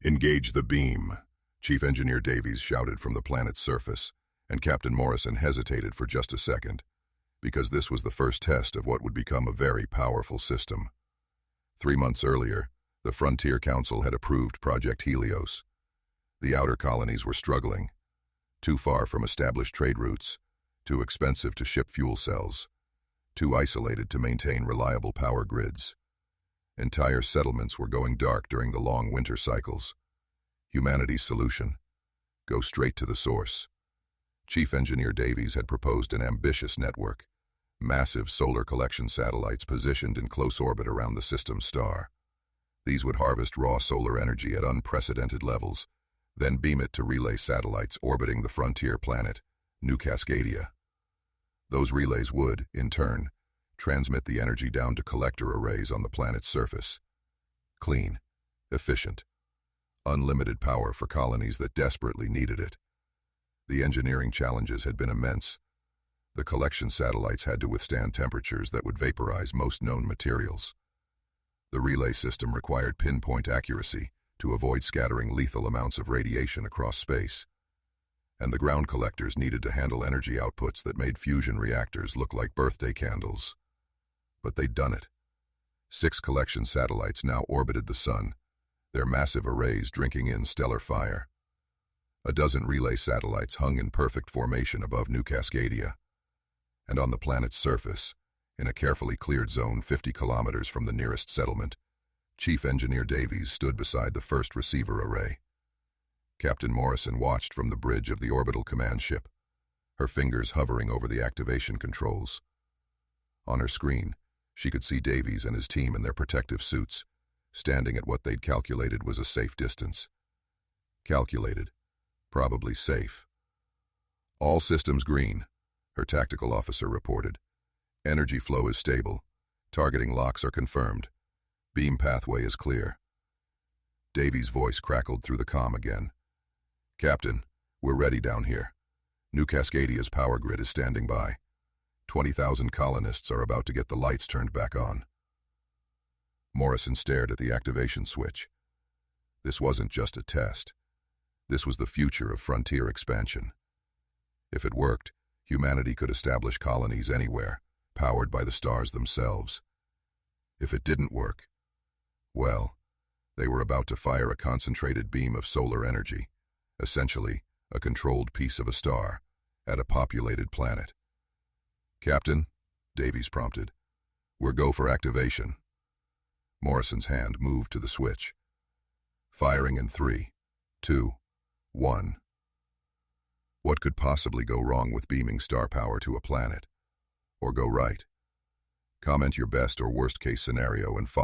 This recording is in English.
"Engage the beam," Chief Engineer Davies shouted from the planet's surface, and Captain Morrison hesitated for just a second, because this was the first test of what would become a very powerful system. 3 months earlier, the Frontier Council had approved Project Helios. The outer colonies were struggling, too far from established trade routes, too expensive to ship fuel cells, too isolated to maintain reliable power grids. Entire settlements were going dark during the long winter cycles. Humanity's solution: go straight to the source. Chief Engineer Davies had proposed an ambitious network, massive solar collection satellites positioned in close orbit around the system's star. These would harvest raw solar energy at unprecedented levels, then beam it to relay satellites orbiting the frontier planet, New Cascadia. Those relays would, in turn, transmit the energy down to collector arrays on the planet's surface. Clean, efficient, unlimited power for colonies that desperately needed it. The engineering challenges had been immense. The collection satellites had to withstand temperatures that would vaporize most known materials. The relay system required pinpoint accuracy to avoid scattering lethal amounts of radiation across space. And the ground collectors needed to handle energy outputs that made fusion reactors look like birthday candles. But they'd done it. 6 collection satellites now orbited the sun, their massive arrays drinking in stellar fire. A dozen relay satellites hung in perfect formation above New Cascadia. And on the planet's surface, in a carefully cleared zone 50 kilometers from the nearest settlement, Chief Engineer Davies stood beside the first receiver array. Captain Morrison watched from the bridge of the orbital command ship, her fingers hovering over the activation controls. On her screen, she could see Davies and his team in their protective suits, standing at what they'd calculated was a safe distance. Calculated, probably safe. "All systems green," her tactical officer reported. "Energy flow is stable. Targeting locks are confirmed. Beam pathway is clear." Davies' voice crackled through the comm again. "Captain, we're ready down here. New Cascadia's power grid is standing by. 20,000 colonists are about to get the lights turned back on." Morrison stared at the activation switch. This wasn't just a test. This was the future of frontier expansion. If it worked, humanity could establish colonies anywhere, powered by the stars themselves. If it didn't work, well, they were about to fire a concentrated beam of solar energy, essentially a controlled piece of a star, at a populated planet. "Captain," Davies prompted, "we're go for activation." Morrison's hand moved to the switch. Firing in 3, 2, 1. What could possibly go wrong with beaming star power to a planet? Or go right? Comment your best or worst case scenario and follow.